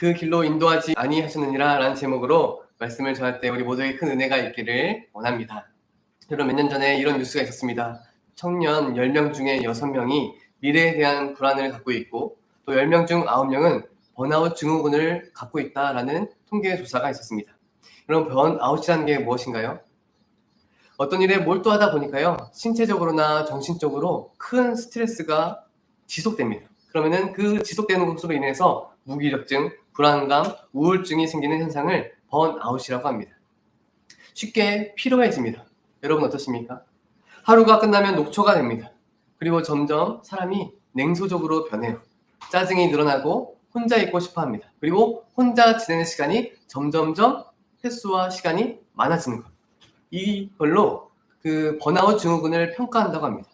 그 길로 인도하지 아니하셨느니라 라는 제목으로 말씀을 전할 때 우리 모두에게 큰 은혜가 있기를 원합니다. 여러분, 몇 년 전에 이런 뉴스가 있었습니다. 청년 10명 중에 6명이 미래에 대한 불안을 갖고 있고 또 10명 중 9명은 번아웃 증후군을 갖고 있다라는 통계 조사가 있었습니다. 여러분, 번아웃이라는 게 무엇인가요? 어떤 일에 몰두하다 보니까요, 신체적으로나 정신적으로 큰 스트레스가 지속됩니다. 그러면은 그 지속되는 것으로 인해서 무기력증, 불안감, 우울증이 생기는 현상을 번아웃이라고 합니다. 쉽게 피로해집니다. 여러분 어떠십니까? 하루가 끝나면 녹초가 됩니다. 그리고 점점 사람이 냉소적으로 변해요. 짜증이 늘어나고 혼자 있고 싶어 합니다. 그리고 혼자 지내는 시간이 점점점 횟수와 시간이 많아지는 것. 이걸로 그 번아웃 증후군을 평가한다고 합니다.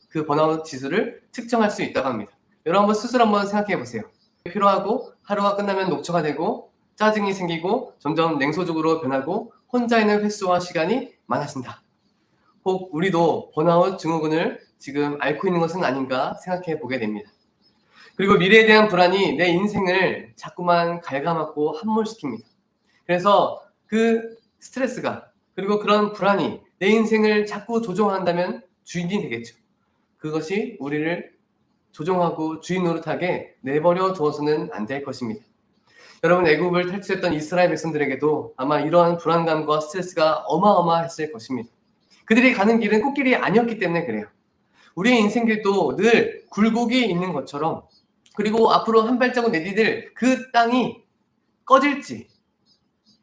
그 번아웃 지수를 측정할 수 있다고 합니다. 여러분 한번 스스로 한번 생각해 보세요. 피로하고 하루가 끝나면 녹초가 되고 짜증이 생기고 점점 냉소적으로 변하고 혼자 있는 횟수와 시간이 많아진다. 혹 우리도 번아웃 증후군을 지금 앓고 있는 것은 아닌가 생각해 보게 됩니다. 그리고 미래에 대한 불안이 내 인생을 자꾸만 갉아먹고 함몰시킵니다. 그래서 그 스트레스가 그리고 그런 불안이 내 인생을 자꾸 조종한다면 주인이 되겠죠. 그것이 우리를 조종하고 주인 노릇하게 내버려 두어서는 안 될 것입니다. 여러분, 애굽을 탈출했던 이스라엘 백성들에게도 아마 이러한 불안감과 스트레스가 어마어마했을 것입니다. 그들이 가는 길은 꽃길이 아니었기 때문에 그래요. 우리의 인생길도 늘 굴곡이 있는 것처럼, 그리고 앞으로 한 발자국 내디딜 그 땅이 꺼질지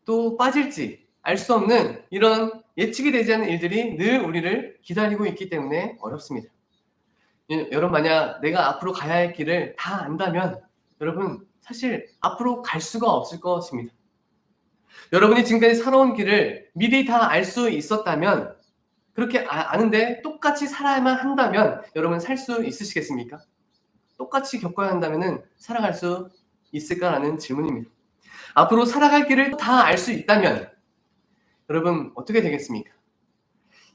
또 빠질지 알 수 없는 이런 예측이 되지 않는 일들이 늘 우리를 기다리고 있기 때문에 어렵습니다. 여러분, 만약 내가 앞으로 가야 할 길을 다 안다면 여러분 사실 앞으로 갈 수가 없을 것입니다. 여러분이 지금까지 살아온 길을 미리 다 알 수 있었다면, 그렇게 아는데 똑같이 살아야만 한다면 여러분 살 수 있으시겠습니까? 똑같이 겪어야 한다면 살아갈 수 있을까라는 질문입니다. 앞으로 살아갈 길을 다 알 수 있다면 여러분 어떻게 되겠습니까?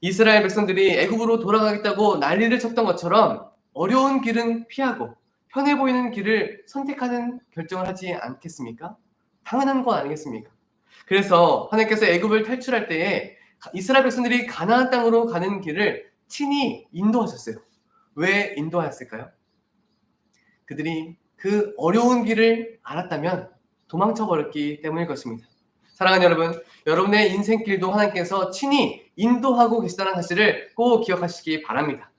이스라엘 백성들이 애굽으로 돌아가겠다고 난리를 쳤던 것처럼 어려운 길은 피하고 편해 보이는 길을 선택하는 결정을 하지 않겠습니까? 당연한 거 아니겠습니까? 그래서 하나님께서 애굽을 탈출할 때에 이스라엘 백성들이 가나안 땅으로 가는 길을 친히 인도하셨어요. 왜 인도하셨을까요? 그들이 그 어려운 길을 알았다면 도망쳐 버렸기 때문일 것입니다. 사랑하는 여러분, 여러분의 인생길도 하나님께서 친히 인도하고 계시다는 사실을 꼭 기억하시기 바랍니다.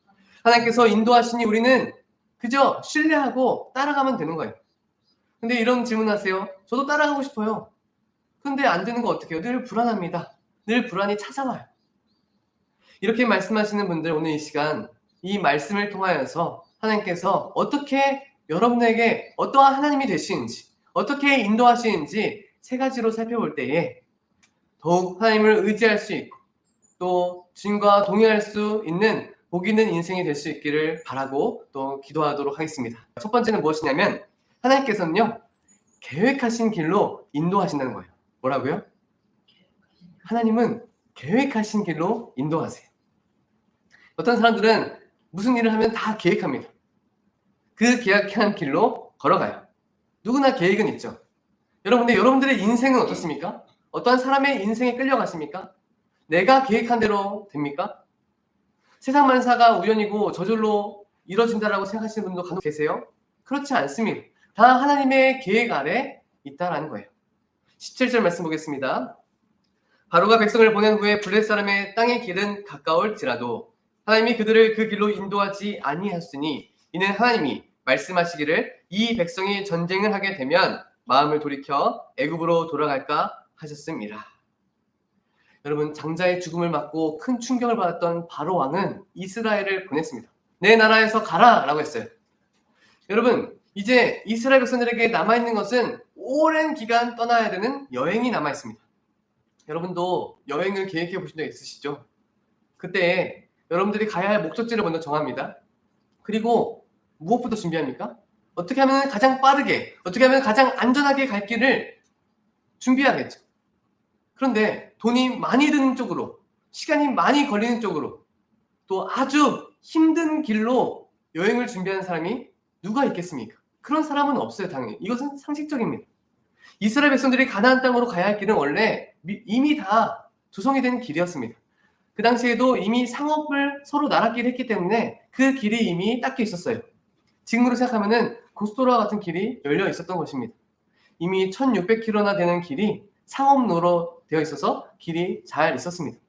하나님께서 인도하시니 우리는 그저 신뢰하고 따라가면 되는 거예요. 근데 이런 질문하세요. 저도 따라가고 싶어요. 근데 안 되는 거 어떡해요? 늘 불안합니다. 늘 불안이 찾아와요. 이렇게 말씀하시는 분들, 오늘 이 시간 이 말씀을 통하여서 하나님께서 어떻게 여러분에게 어떠한 하나님이 되시는지, 어떻게 인도하시는지 세 가지로 살펴볼 때에 더욱 하나님을 의지할 수 있고 또 주님과 동행할 수 있는 복 있는 인생이 될 수 있기를 바라고 또 기도하도록 하겠습니다. 첫 번째는 무엇이냐면 하나님께서는요, 계획하신 길로 인도하신다는 거예요. 뭐라고요? 하나님은 계획하신 길로 인도하세요. 어떤 사람들은 무슨 일을 하면 다 계획합니다. 그 계획한 길로 걸어가요. 누구나 계획은 있죠. 여러분, 근데 여러분들의 인생은 어떻습니까? 어떠한 사람의 인생에 끌려가십니까? 내가 계획한 대로 됩니까? 세상 만사가 우연이고 저절로 이루어진다라고 생각하시는 분도 간혹 계세요? 그렇지 않습니다. 다 하나님의 계획 아래 있다라는 거예요. 17절 말씀 보겠습니다. 바로가 백성을 보낸 후에 블레셋 사람의 땅의 길은 가까울지라도 하나님이 그들을 그 길로 인도하지 아니하였으니 이는 하나님이 말씀하시기를 이 백성이 전쟁을 하게 되면 마음을 돌이켜 애굽으로 돌아갈까 하셨습니다. 여러분, 장자의 죽음을 맞고 큰 충격을 받았던 바로 왕은 이스라엘을 보냈습니다. 내 나라에서 가라 라고 했어요. 여러분, 이제 이스라엘 백성들에게 남아있는 것은 오랜 기간 떠나야 되는 여행이 남아있습니다. 여러분도 여행을 계획해 보신 적 있으시죠? 그때 여러분들이 가야 할 목적지를 먼저 정합니다. 그리고 무엇부터 준비합니까? 어떻게 하면 가장 빠르게, 어떻게 하면 가장 안전하게 갈 길을 준비하겠죠. 그런데 돈이 많이 드는 쪽으로, 시간이 많이 걸리는 쪽으로, 또 아주 힘든 길로 여행을 준비하는 사람이 누가 있겠습니까? 그런 사람은 없어요, 당연히. 이것은 상식적입니다. 이스라엘 백성들이 가나안 땅으로 가야 할 길은 원래 이미 다 조성이 된 길이었습니다. 그 당시에도 이미 상업을 서로 나랏길 했기 때문에 그 길이 이미 닦여 있었어요. 지금으로 생각하면은 고속도로와 같은 길이 열려 있었던 것입니다. 이미 1600km나 되는 길이 상업로로 되어 있어서 길이 잘 있었습니다.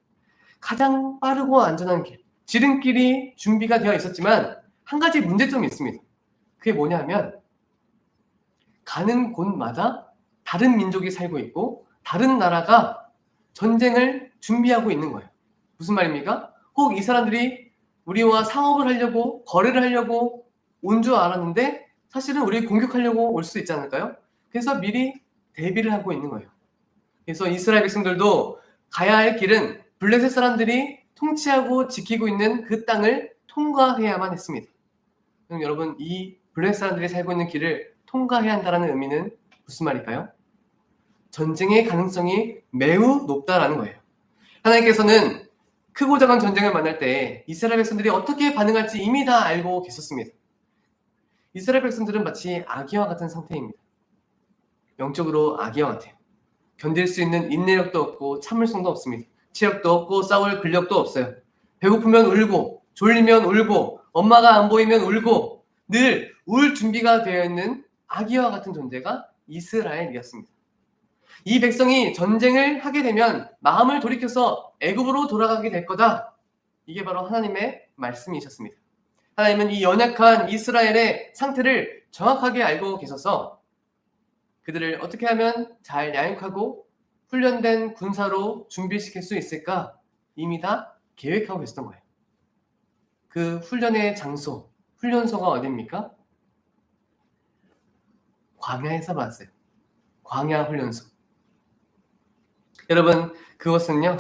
가장 빠르고 안전한 길, 지름길이 준비가 되어 있었지만 한 가지 문제점이 있습니다. 그게 뭐냐면 가는 곳마다 다른 민족이 살고 있고 다른 나라가 전쟁을 준비하고 있는 거예요. 무슨 말입니까? 꼭 이 사람들이 우리와 상업을 하려고 거래를 하려고 온 줄 알았는데 사실은 우리 공격하려고 올 수 있지 않을까요? 그래서 미리 대비를 하고 있는 거예요. 그래서 이스라엘 백성들도 가야 할 길은 블레셋 사람들이 통치하고 지키고 있는 그 땅을 통과해야만 했습니다. 그럼 여러분, 이 블레셋 사람들이 살고 있는 길을 통과해야 한다는 의미는 무슨 말일까요? 전쟁의 가능성이 매우 높다라는 거예요. 하나님께서는 크고 작은 전쟁을 만날 때 이스라엘 백성들이 어떻게 반응할지 이미 다 알고 계셨습니다. 이스라엘 백성들은 마치 아기와 같은 상태입니다. 영적으로 아기와 같아요. 견딜 수 있는 인내력도 없고 참을성도 없습니다. 체력도 없고 싸울 근력도 없어요. 배고프면 울고 졸리면 울고 엄마가 안 보이면 울고 늘 울 준비가 되어 있는 아기와 같은 존재가 이스라엘이었습니다. 이 백성이 전쟁을 하게 되면 마음을 돌이켜서 애굽으로 돌아가게 될 거다. 이게 바로 하나님의 말씀이셨습니다. 하나님은 이 연약한 이스라엘의 상태를 정확하게 알고 계셔서 그들을 어떻게 하면 잘 양육하고 훈련된 군사로 준비시킬 수 있을까 이미 다 계획하고 계셨던 거예요. 그 훈련의 장소, 훈련소가 어디입니까? 광야에서 봤어요. 광야 훈련소. 여러분, 그것은요,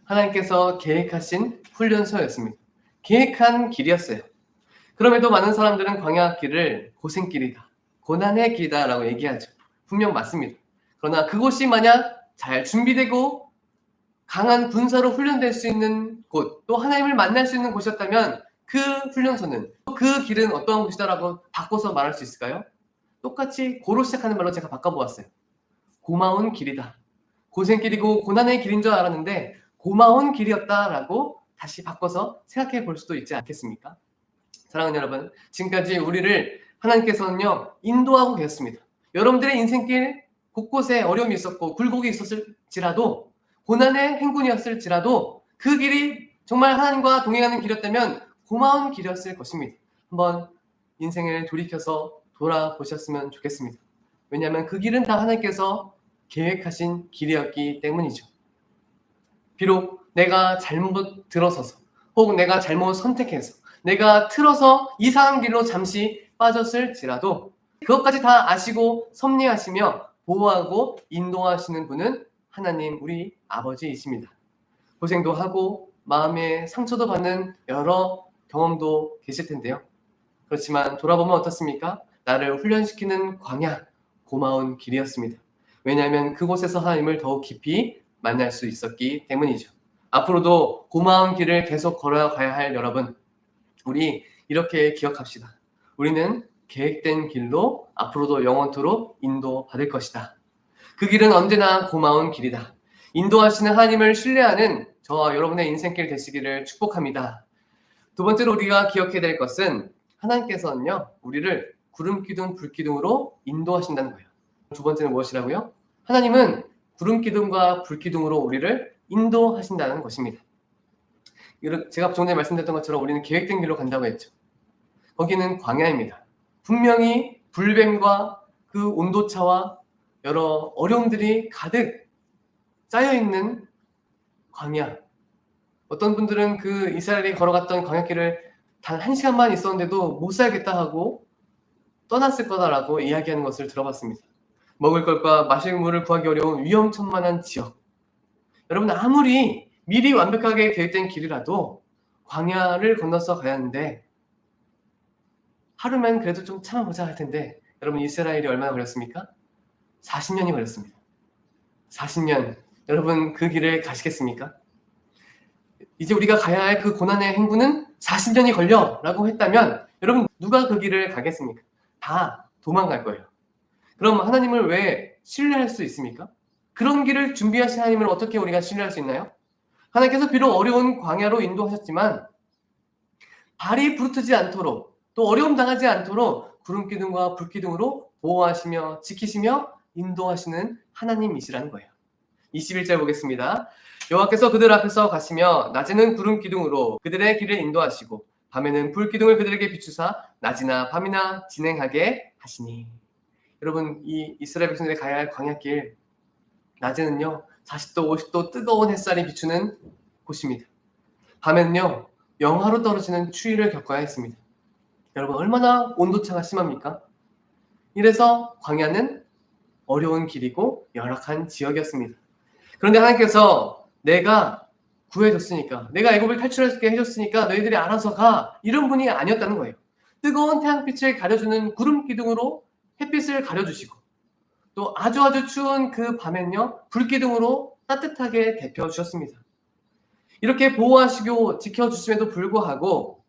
하나님께서 계획하신 훈련소였습니다. 계획한 길이었어요. 그럼에도 많은 사람들은 광야 길을 고생길이다, 고난의 길이다 라고 얘기하죠. 분명 맞습니다. 그러나 그곳이 만약 잘 준비되고 강한 군사로 훈련될 수 있는 곳, 또 하나님을 만날 수 있는 곳이었다면 그 훈련소는, 그 길은 어떠한 곳이다라고 바꿔서 말할 수 있을까요? 똑같이 고로 시작하는 말로 제가 바꿔보았어요. 고마운 길이다. 고생길이고 고난의 길인 줄 알았는데 고마운 길이었다라고 다시 바꿔서 생각해 볼 수도 있지 않겠습니까? 사랑하는 여러분, 지금까지 우리를 하나님께서는요, 인도하고 계셨습니다. 여러분들의 인생길 곳곳에 어려움이 있었고 굴곡이 있었을지라도, 고난의 행군이었을지라도 그 길이 정말 하나님과 동행하는 길이었다면 고마운 길이었을 것입니다. 한번 인생을 돌이켜서 돌아보셨으면 좋겠습니다. 왜냐하면 그 길은 다 하나님께서 계획하신 길이었기 때문이죠. 비록 내가 잘못 들어서서 혹은 내가 잘못 선택해서 내가 틀어서 이상한 길로 잠시 빠졌을지라도 그것까지 다 아시고 섭리하시며 보호하고 인도하시는 분은 하나님 우리 아버지이십니다. 고생도 하고 마음에 상처도 받는 여러 경험도 계실 텐데요. 그렇지만 돌아보면 어떻습니까? 나를 훈련시키는 광야, 고마운 길이었습니다. 왜냐하면 그곳에서 하나님을 더욱 깊이 만날 수 있었기 때문이죠. 앞으로도 고마운 길을 계속 걸어가야 할 여러분, 우리 이렇게 기억합시다. 우리는 계획된 길로 앞으로도 영원토록 인도받을 것이다. 그 길은 언제나 고마운 길이다. 인도하시는 하나님을 신뢰하는 저와 여러분의 인생길 되시기를 축복합니다. 두 번째로 우리가 기억해야 될 것은 하나님께서는요, 우리를 구름기둥, 불기둥으로 인도하신다는 거예요. 두 번째는 무엇이라고요? 하나님은 구름기둥과 불기둥으로 우리를 인도하신다는 것입니다. 제가 좀 전에 말씀드렸던 것처럼 우리는 계획된 길로 간다고 했죠. 거기는 광야입니다. 분명히 불뱀과 그 온도차와 여러 어려움들이 가득 쌓여있는 광야. 어떤 분들은 그 이스라엘이 걸어갔던 광야길을 단 1시간만 있었는데도 못 살겠다 하고 떠났을 거다라고 이야기하는 것을 들어봤습니다. 먹을 것과 마실 물을 구하기 어려운 위험천만한 지역. 여러분, 아무리 미리 완벽하게 계획된 길이라도 광야를 건너서 가야 하는데 하루면 그래도 좀 참아보자 할 텐데 여러분, 이스라엘이 얼마나 걸렸습니까? 40년이 걸렸습니다. 40년. 여러분, 그 길을 가시겠습니까? 이제 우리가 가야 할 그 고난의 행군은 40년이 걸려 라고 했다면 여러분, 누가 그 길을 가겠습니까? 다 도망갈 거예요. 그럼 하나님을 왜 신뢰할 수 있습니까? 그런 길을 준비하신 하나님을 어떻게 우리가 신뢰할 수 있나요? 하나님께서 비록 어려운 광야로 인도하셨지만 발이 부르트지 않도록 또 어려움 당하지 않도록 구름 기둥과 불 기둥으로 보호하시며 지키시며 인도하시는 하나님이시라는 거예요. 21절 보겠습니다. 여호와께서 그들 앞에서 가시며 낮에는 구름 기둥으로 그들의 길을 인도하시고 밤에는 불 기둥을 그들에게 비추사 낮이나 밤이나 진행하게 하시니. 여러분, 이 이스라엘 백성들이 가야 할 광야길, 낮에는요 40도 50도 뜨거운 햇살이 비추는 곳입니다. 밤에는요 영하로 떨어지는 추위를 겪어야 했습니다. 여러분, 얼마나 온도차가 심합니까? 이래서 광야는 어려운 길이고 열악한 지역이었습니다. 그런데 하나님께서 내가 구해줬으니까, 내가 애굽을 탈출하게 해줬으니까 너희들이 알아서 가, 이런 분이 아니었다는 거예요. 뜨거운 태양빛을 가려주는 구름 기둥으로 햇빛을 가려주시고 또 아주 추운 그 밤엔요 불기둥으로 따뜻하게 데펴주셨습니다. 이렇게 보호하시고 지켜주심에도 불구하고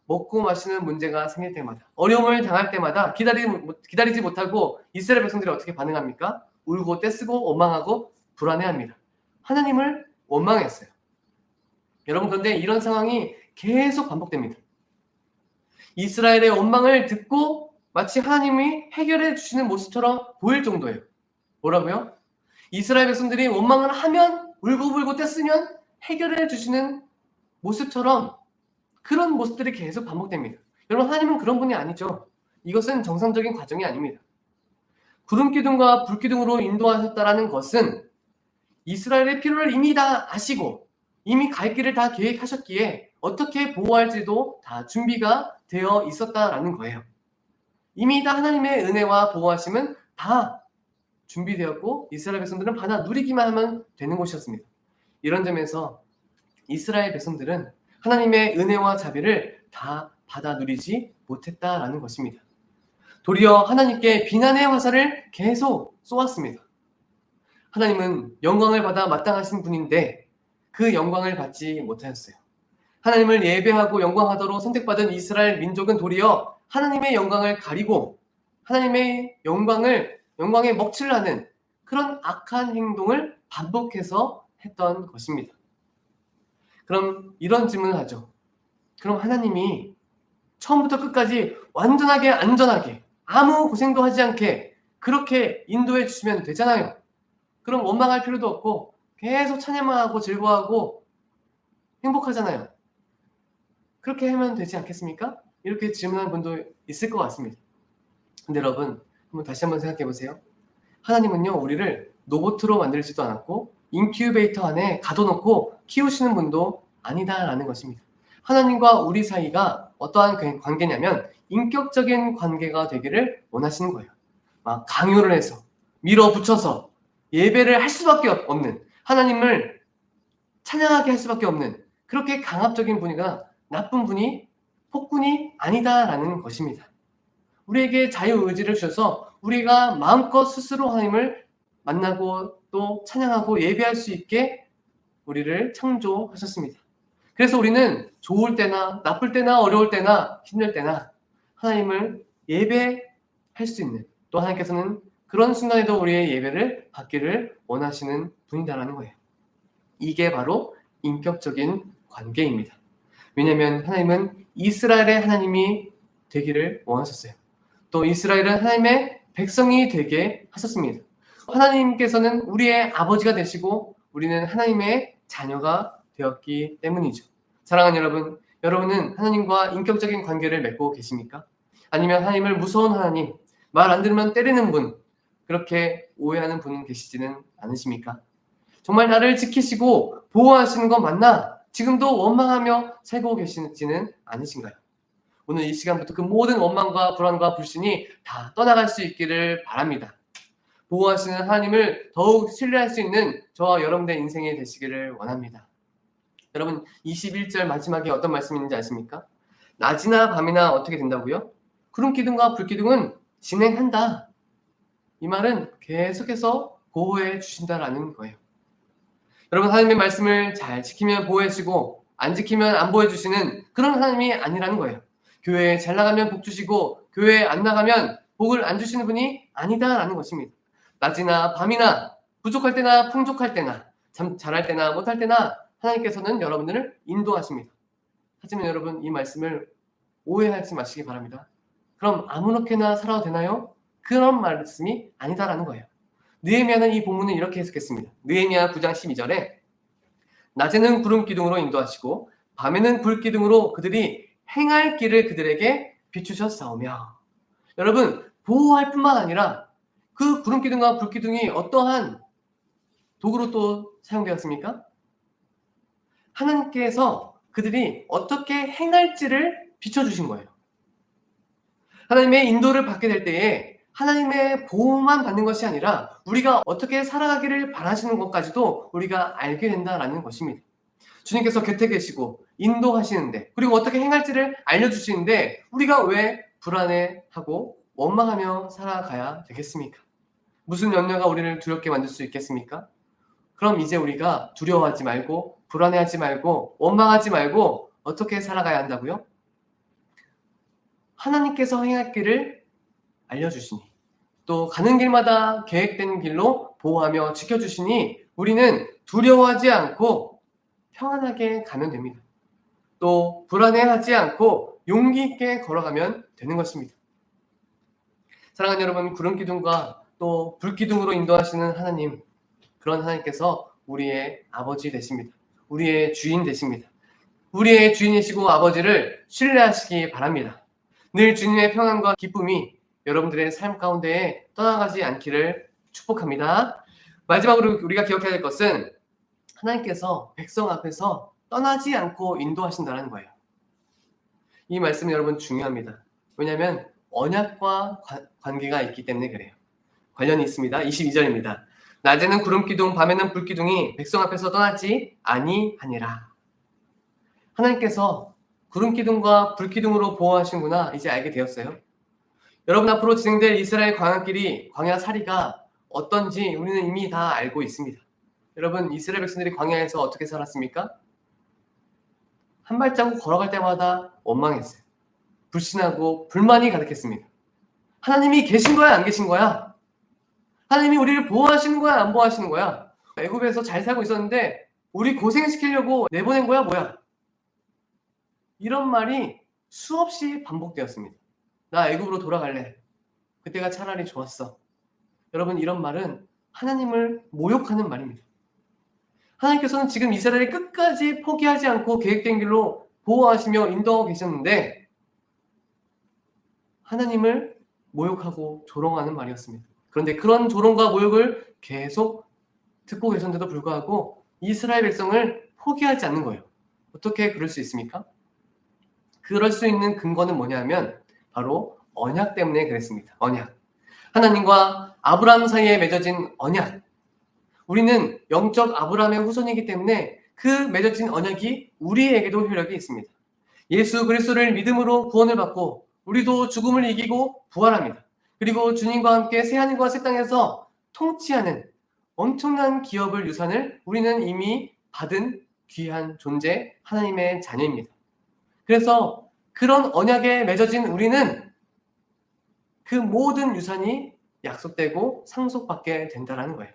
먹고 마시는 문제가 생길 때마다, 어려움을 당할 때마다 기다리지 못하고 이스라엘 백성들이 어떻게 반응합니까? 울고 떼쓰고 원망하고 불안해합니다. 하나님을 원망했어요. 여러분, 그런데 이런 상황이 계속 반복됩니다. 이스라엘의 원망을 듣고 마치 하나님이 해결해 주시는 모습처럼 보일 정도예요. 뭐라고요? 이스라엘 백성들이 원망을 하면, 울고불고 떼쓰면 해결해 주시는 모습처럼 그런 모습들이 계속 반복됩니다. 여러분, 하나님은 그런 분이 아니죠. 이것은 정상적인 과정이 아닙니다. 구름 기둥과 불 기둥으로 인도하셨다라는 것은 이스라엘의 필요를 이미 다 아시고 이미 갈 길을 다 계획하셨기에 어떻게 보호할지도 다 준비가 되어 있었다라는 거예요. 이미 다 하나님의 은혜와 보호하심은 다 준비되었고 이스라엘 백성들은 받아 누리기만 하면 되는 것이었습니다. 이런 점에서 이스라엘 백성들은 하나님의 은혜와 자비를 다 받아 누리지 못했다라는 것입니다. 도리어 하나님께 비난의 화살을 계속 쏘았습니다. 하나님은 영광을 받아 마땅하신 분인데 그 영광을 받지 못하였어요. 하나님을 예배하고 영광하도록 선택받은 이스라엘 민족은 도리어 하나님의 영광을 가리고 하나님의 영광에 먹칠하는 그런 악한 행동을 반복해서 했던 것입니다. 그럼 이런 질문을 하죠. 그럼 하나님이 처음부터 끝까지 완전하게 안전하게 아무 고생도 하지 않게 그렇게 인도해 주시면 되잖아요. 그럼 원망할 필요도 없고 계속 찬양만 하고 즐거워하고 행복하잖아요. 그렇게 하면 되지 않겠습니까? 이렇게 질문하는 분도 있을 것 같습니다. 근데 여러분, 다시 한번 생각해 보세요. 하나님은요 우리를 로봇으로 만들지도 않았고 인큐베이터 안에 가둬놓고 키우시는 분도 아니다라는 것입니다. 하나님과 우리 사이가 어떠한 관계냐면 인격적인 관계가 되기를 원하시는 거예요. 막 강요를 해서 밀어붙여서 예배를 할 수밖에 없는, 하나님을 찬양하게 할 수밖에 없는 그렇게 강압적인 분이가 나쁜 분이, 폭군이 아니다라는 것입니다. 우리에게 자유의지를 주셔서 우리가 마음껏 스스로 하나님을 만나고 또 찬양하고 예배할 수 있게 우리를 창조하셨습니다. 그래서 우리는 좋을 때나 나쁠 때나 어려울 때나 힘들 때나 하나님을 예배할 수 있는, 또 하나님께서는 그런 순간에도 우리의 예배를 받기를 원하시는 분이다라는 거예요. 이게 바로 인격적인 관계입니다. 왜냐하면 하나님은 이스라엘의 하나님이 되기를 원하셨어요. 또 이스라엘은 하나님의 백성이 되게 하셨습니다. 하나님께서는 우리의 아버지가 되시고 우리는 하나님의 자녀가 되었기 때문이죠. 사랑하는 여러분, 여러분은 하나님과 인격적인 관계를 맺고 계십니까? 아니면 하나님을 무서운 하나님, 말 안 들으면 때리는 분, 그렇게 오해하는 분 계시지는 않으십니까? 정말 나를 지키시고 보호하시는 건 맞나? 지금도 원망하며 살고 계시지는 않으신가요? 오늘 이 시간부터 그 모든 원망과 불안과 불신이 다 떠나갈 수 있기를 바랍니다. 보호하시는 하나님을 더욱 신뢰할 수 있는 저와 여러분의 인생이 되시기를 원합니다. 여러분, 21절 마지막에 어떤 말씀이 있는지 아십니까? 낮이나 밤이나 어떻게 된다고요? 구름 기둥과 불 기둥은 진행한다. 이 말은 계속해서 보호해 주신다라는 거예요. 여러분, 하나님의 말씀을 잘 지키면 보호해 주시고 안 지키면 안 보호해 주시는 그런 하나님이 아니라는 거예요. 교회에 잘 나가면 복 주시고 교회에 안 나가면 복을 안 주시는 분이 아니다라는 것입니다. 낮이나 밤이나 부족할 때나 풍족할 때나 참 잘할 때나 못할 때나 하나님께서는 여러분들을 인도하십니다. 하지만 여러분 이 말씀을 오해하지 마시기 바랍니다. 그럼 아무렇게나 살아도 되나요? 그런 말씀이 아니다라는 거예요. 느헤미야는 이 본문을 이렇게 해석했습니다. 느헤미야 9장 12절에 낮에는 구름 기둥으로 인도하시고 밤에는 불 기둥으로 그들이 행할 길을 그들에게 비추셨사오며. 여러분 보호할 뿐만 아니라 그 구름 기둥과 불 기둥이 어떠한 도구로 또 사용되었습니까? 하나님께서 그들이 어떻게 행할지를 비춰주신 거예요. 하나님의 인도를 받게 될 때에 하나님의 보호만 받는 것이 아니라 우리가 어떻게 살아가기를 바라시는 것까지도 우리가 알게 된다라는 것입니다. 주님께서 곁에 계시고 인도하시는데 그리고 어떻게 행할지를 알려주시는데 우리가 왜 불안해하고 원망하며 살아가야 되겠습니까? 무슨 염려가 우리를 두렵게 만들 수 있겠습니까? 그럼 이제 우리가 두려워하지 말고 불안해하지 말고 원망하지 말고 어떻게 살아가야 한다고요? 하나님께서 행할 길을 알려주시니 또 가는 길마다 계획된 길로 보호하며 지켜주시니 우리는 두려워하지 않고 평안하게 가면 됩니다. 또 불안해하지 않고 용기 있게 걸어가면 되는 것입니다. 사랑하는 여러분, 구름 기둥과 또 불 기둥으로 인도하시는 하나님, 그런 하나님께서 우리의 아버지 되십니다. 우리의 주인 되십니다. 우리의 주인이시고 아버지를 신뢰하시기 바랍니다. 늘 주님의 평안과 기쁨이 여러분들의 삶 가운데에 떠나가지 않기를 축복합니다. 마지막으로 우리가 기억해야 될 것은 하나님께서 백성 앞에서 떠나지 않고 인도하신다는 거예요. 이 말씀은 여러분 중요합니다. 왜냐하면 언약과 관계가 있기 때문에 그래요. 관련이 있습니다. 22절입니다. 낮에는 구름기둥 밤에는 불기둥이 백성 앞에서 떠나지 아니하니라. 하나님께서 구름기둥과 불기둥으로 보호하시는구나 이제 알게 되었어요. 여러분 앞으로 진행될 이스라엘 광야길이 광야살이가 어떤지 우리는 이미 다 알고 있습니다. 여러분 이스라엘 백성들이 광야에서 어떻게 살았습니까? 한 발자국 걸어갈 때마다 원망했어요. 불신하고 불만이 가득했습니다. 하나님이 계신 거야 안 계신 거야? 하나님이 우리를 보호하시는 거야 안 보호하시는 거야? 애굽에서 잘 살고 있었는데 우리 고생시키려고 내보낸 거야 뭐야? 이런 말이 수없이 반복되었습니다. 나 애굽으로 돌아갈래. 그때가 차라리 좋았어. 여러분 이런 말은 하나님을 모욕하는 말입니다. 하나님께서는 지금 이스라엘이 끝까지 포기하지 않고 계획된 길로 보호하시며 인도하고 계셨는데 하나님을 모욕하고 조롱하는 말이었습니다. 그런데 그런 조롱과 모욕을 계속 듣고 계셨는데도 불구하고 이스라엘 백성을 포기하지 않는 거예요. 어떻게 그럴 수 있습니까? 그럴 수 있는 근거는 뭐냐면 바로 언약 때문에 그랬습니다. 언약. 하나님과 아브라함 사이에 맺어진 언약. 우리는 영적 아브라함의 후손이기 때문에 그 맺어진 언약이 우리에게도 효력이 있습니다. 예수 그리스도를 믿음으로 구원을 받고 우리도 죽음을 이기고 부활합니다. 그리고 주님과 함께 새하늘과 새 땅에서 통치하는 엄청난 기업을 유산을 우리는 이미 받은 귀한 존재 하나님의 자녀입니다. 그래서 그런 언약에 맺어진 우리는 그 모든 유산이 약속되고 상속받게 된다는 거예요.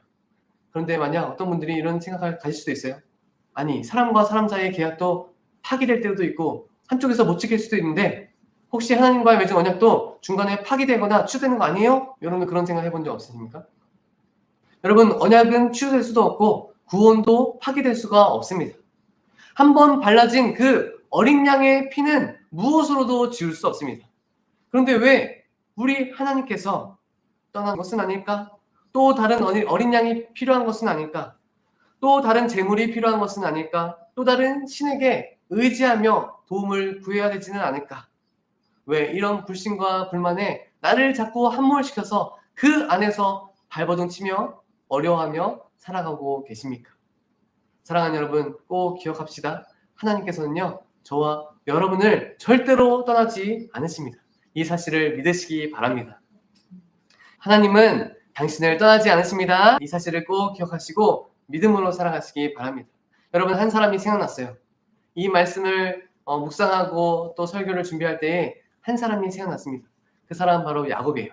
그런데 만약 어떤 분들이 이런 생각을 가질 수도 있어요. 아니 사람과 사람 사이의 계약도 파기될 때도 있고 한쪽에서 못 지킬 수도 있는데 혹시 하나님과의 맺은 언약도 중간에 파기되거나 취소되는 거 아니에요? 여러분 그런 생각 해본 적 없으십니까? 여러분 언약은 취소될 수도 없고 구원도 파기될 수가 없습니다. 한번 발라진 그 어린 양의 피는 무엇으로도 지울 수 없습니다. 그런데 왜 우리 하나님께서 떠난 것은 아닐까? 또 다른 어린 양이 필요한 것은 아닐까? 또 다른 재물이 필요한 것은 아닐까? 또 다른 신에게 의지하며 도움을 구해야 되지는 않을까? 왜 이런 불신과 불만에 나를 자꾸 함몰시켜서 그 안에서 발버둥 치며 어려워하며 살아가고 계십니까? 사랑하는 여러분 꼭 기억합시다. 하나님께서는요 저와 여러분을 절대로 떠나지 않으십니다. 이 사실을 믿으시기 바랍니다. 하나님은 당신을 떠나지 않으십니다. 이 사실을 꼭 기억하시고 믿음으로 살아가시기 바랍니다. 여러분 한 사람이 생각났어요. 이 말씀을 묵상하고 또 설교를 준비할 때에 한 사람이 생각났습니다. 그 사람은 바로 야곱이에요.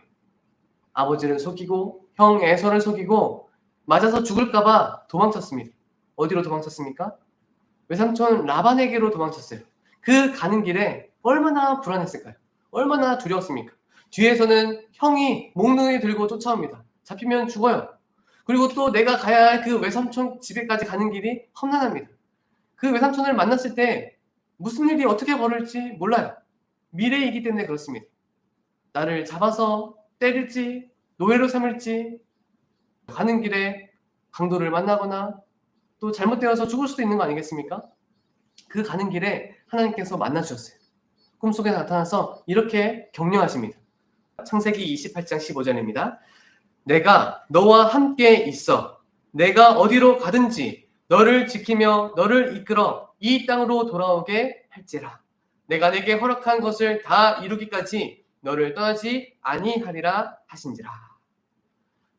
아버지를 속이고 형 에서를 속이고 맞아서 죽을까봐 도망쳤습니다. 어디로 도망쳤습니까? 외삼촌 라반에게로 도망쳤어요. 그 가는 길에 얼마나 불안했을까요? 얼마나 두려웠습니까? 뒤에서는 형이 몽둥이 들고 쫓아옵니다. 잡히면 죽어요. 그리고 또 내가 가야 할 그 외삼촌 집에까지 가는 길이 험난합니다. 그 외삼촌을 만났을 때 무슨 일이 어떻게 벌어질지 몰라요. 미래이기 때문에 그렇습니다. 나를 잡아서 때릴지 노예로 삼을지, 가는 길에 강도를 만나거나 또 잘못되어서 죽을 수도 있는 거 아니겠습니까? 그 가는 길에 하나님께서 만나주셨어요. 꿈속에 나타나서 이렇게 격려하십니다. 창세기 28장 15절입니다. 내가 너와 함께 있어. 내가 어디로 가든지 너를 지키며 너를 이끌어 이 땅으로 돌아오게 할지라. 내가 내게 허락한 것을 다 이루기까지 너를 떠나지 아니하리라 하신지라.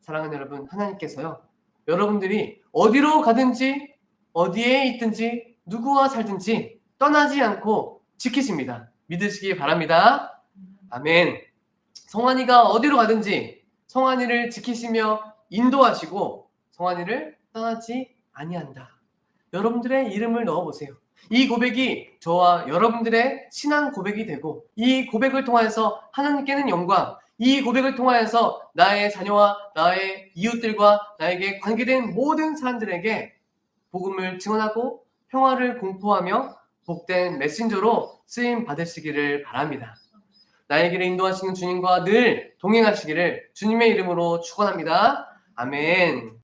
사랑하는 여러분, 하나님께서요, 여러분들이 어디로 가든지 어디에 있든지 누구와 살든지 떠나지 않고 지키십니다. 믿으시기 바랍니다. 아멘. 성환이가 어디로 가든지 성환이를 지키시며 인도하시고 성환이를 떠나지 아니한다. 여러분들의 이름을 넣어보세요. 이 고백이 저와 여러분들의 신앙 고백이 되고, 이 고백을 통하여서 하나님께는 영광, 이 고백을 통하여서 나의 자녀와 나의 이웃들과 나에게 관계된 모든 사람들에게 복음을 증언하고 평화를 공포하며 복된 메신저로 쓰임 받으시기를 바랍니다. 나의 길을 인도하시는 주님과 늘 동행하시기를 주님의 이름으로 축원합니다. 아멘.